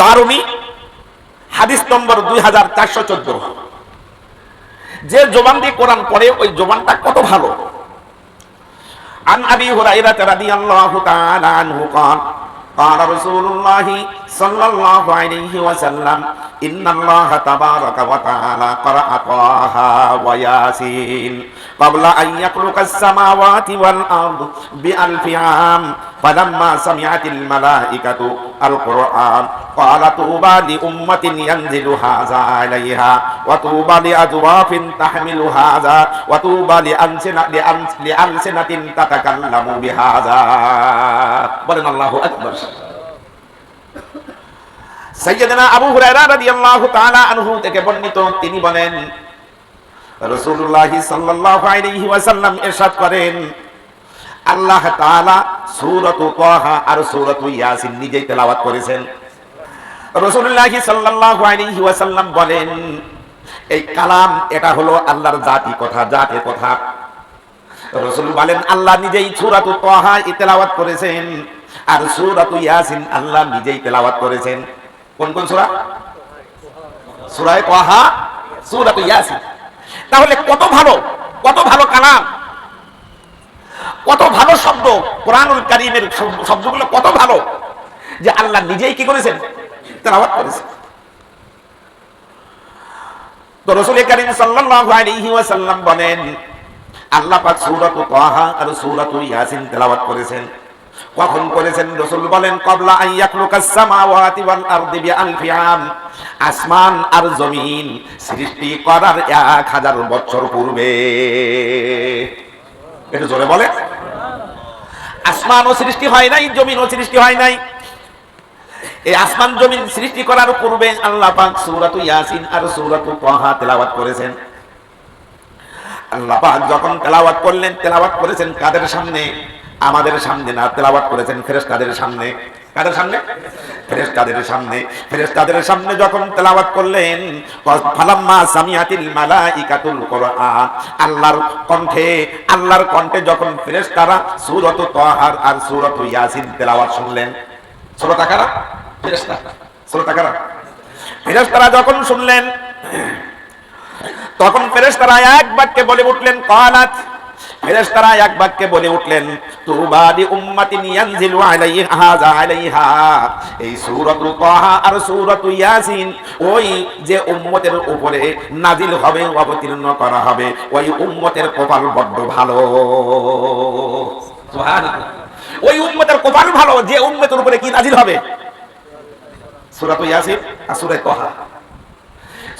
দারুমি হাদিস নম্বর 2414। যে জবান দিয়ে কোরআন পড়ে ওই জবানটা কত ভালো। আন আবি হুরায়রা রাদিয়াল্লাহু তাআলা আনহু قال قال رسول الله صلى الله عليه وسلم إن الله تبارك وتعالى قرأ طه وياسين قبل أن يخلق السماوات والأرض بألف عام فلما سمعت الملائكة القرآن قال طوبى لأمة ينزل هذا عليها وطوبى لأجواف تحمل هذا وطوبى لألسنة تتكلم بهذا বলেন আল্লাহু আকবার। সাইয়্যিদনা আবু হুরায়রা রাদিয়াল্লাহু তাআলা আনহু থেকে বর্ণিত, তিনি বলেন রাসূলুল্লাহ সাল্লাল্লাহু আলাইহি ওয়াসাল্লাম ইরশাদ করেন, আল্লাহ তাআলা সূরাতু তাহা আর সূরাতু ইয়াসিন নিজেই তেলাওয়াত করেছেন। রাসূলুল্লাহ সাল্লাল্লাহু আলাইহি ওয়াসাল্লাম বলেন, এই কালাম এটা হলো আল্লাহর জাতি কথা, জাতের কথা। রাসূল বলেন আল্লাহ নিজেই সূরাতু তাহা তেলাওয়াত করেছেন আর সূরাতু ইয়াসিন আল্লাহ নিজেই তেলাওয়াত করেছেন। কোন কোন সূরা? সূরা তাহা, সূরাতু ইয়াসিন। তাহলে কত ভালো কালাম, কত ভালো শব্দ, কোরআনুল কারীমের শব্দগুলো কত ভালো যে আল্লাহ নিজেই কি করেছেন? তেলাওয়াত করেছেন। তো রাসূল কারীম সাল্লাল্লাহু আলাইহি ওয়াসাল্লাম বলেন আল্লাহ পাক সূরাতু তাহা আর সূরাতু ইয়াসিন তেলাওয়াত করেছেন। কখন করেছেন? রাসূল বলেন ক্বাবলা আন ইয়াখলুকাস সামাওয়াতি ওয়াল আরদি বিআলফি আম, আসমান আর জমিন সৃষ্টি করার 1000 বছর পূর্বে। এটা জোরে বলে। আসমানও সৃষ্টি হয় নাই, জমিনও সৃষ্টি হয় নাই। এই আসমান জমিন সৃষ্টি করার পূর্বে আল্লাহ পাক সূরাতু ইয়াসিন আর সূরাতু তাহা তেলাওয়াত করেছেন। আল্লাহ পাক যখন তেলাওয়াত করলেন, তেলাওয়াত করেছেন কাদের সামনে? আমাদের সামনে না, তেলাওয়াত করেছেন ফেরেশতাদের সামনে। কাদের সামনে? ফেরেশতাদের সামনে। ফেরেশতাদের সামনে যখন তেলাওয়াত করলেন, ফালাম্মা সামিআতিল মালাইকাতুল কুরআন, আল্লাহর কণ্ঠে যখন ফেরেশতারা সূরাতু তাহা আর সূরাতু ইয়াসিন তেলাওয়াত শুনলেন। শ্রোতা কারা? ফেরেশতা। শ্রোতা কারা? ফেরেশতারা যখন শুনলেন তখন ফেরেশতারা এক বাক্যে বলে উঠলেন, ক্বালাত, ফেরেশতারা এক বাক্যে বলে উঠলেন, তুবা লি উম্মাতিন ইয়ানজিলু আলাইহা, এই সূরাতু তাহা আর সূরাতু ইয়াসিন ওই যে উম্মতের উপরে নাজিল হবে, অবতীর্ণ করা হবে, ওই উম্মতের কপাল বড্ড ভালো। সুবহানাল্লাহ। ওই উম্মতের কপাল ভালো যে উম্মতের উপরে কি নাজিল হবে? সূরাতু ইয়াসিন আর সূরা তাহা।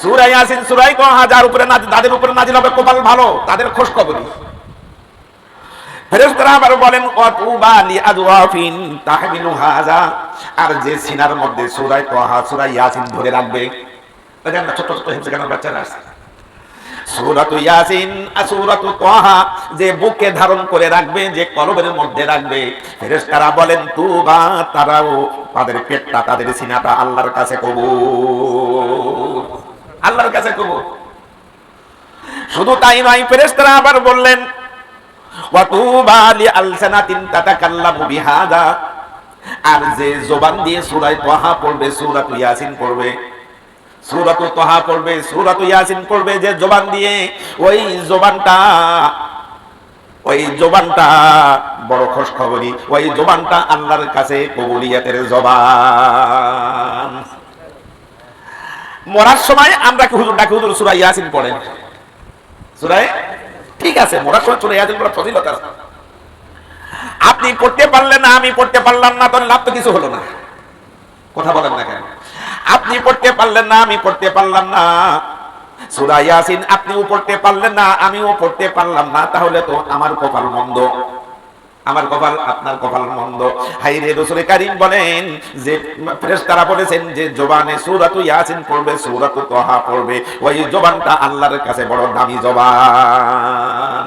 সূরা ইয়াসিন, সূরা তাহা যার উপরে যাদের উপরে নাজিল হবে কপাল ভালো, তাদের খোশখবরি। ফেরেশতারা আবার বলেন ওয়াতুবা লিআজওয়াফিন তাহমিলু হাযা, আর যে সিনার মধ্যে সূরা তাহা সূরা ইয়াসিন ধরে রাখবে। দেখেন ছোট ছোট হিফজগান বাচ্চারা আছে, সূরাতু ইয়াসিন আর সূরাতু তাহা যে বুকে ধারণ করে রাখবে, যে কলবের মধ্যে রাখবে, ফেরেশতারা বলেন তুবা, তারাও তাদের পেটটা, তাদের সিনাটা আল্লাহর কাছে কবুল, আল্লাহর কাছে কবুল। শুধু তাই নয়, ফেরেশতারা আবার বললেন ওয়াতুবা লিআলসানাতিন তাতাকাল্লামু বিহাদা, আর যে জবান দিয়ে সূরা তাহা পড়বে, সূরাতু ইয়াসিন পড়বে, সূরাতু তাহা পড়বে, সূরাতু ইয়াসিন পড়বে, যে জবান দিয়ে, ওই জবানটা বড় খুশখবরি, ওই জবানটা আল্লাহর কাছে কবুলিয়াতের জবান। মরার সময় আমরা কি হুজুর ডাকি, হুজুর সূরা ইয়াসিন পড়েন, সূরা, ঠিক আছে, মরার সময় সূরা ইয়াসিন পড়ার ফজিলত আছে। আপনি পড়তে পারলেন না, আমি পড়তে পারলাম না, তাহলে লাভ তো কিছু হলো না। কথা বলেন না কেন? আপনি পড়তে পারলেন না, আমি পড়তে পারলাম না, সূরা ইয়াসিন আপনিও পড়তে পারলেন না, আমিও পড়তে পারলাম না, তাহলে তো আমার কপাল মন্দ, আমার কপাল, আপনার কপাল মন্দ। হায়রে, রাসূল কারীম বলেন যে ফেরেশতারা বলেছেন যে জবানে সূরাতু ইয়াসিন পড়বে, সূরাতু তাহা পড়বে, ওই জবানটা আল্লাহর কাছে বড় দামি জবান।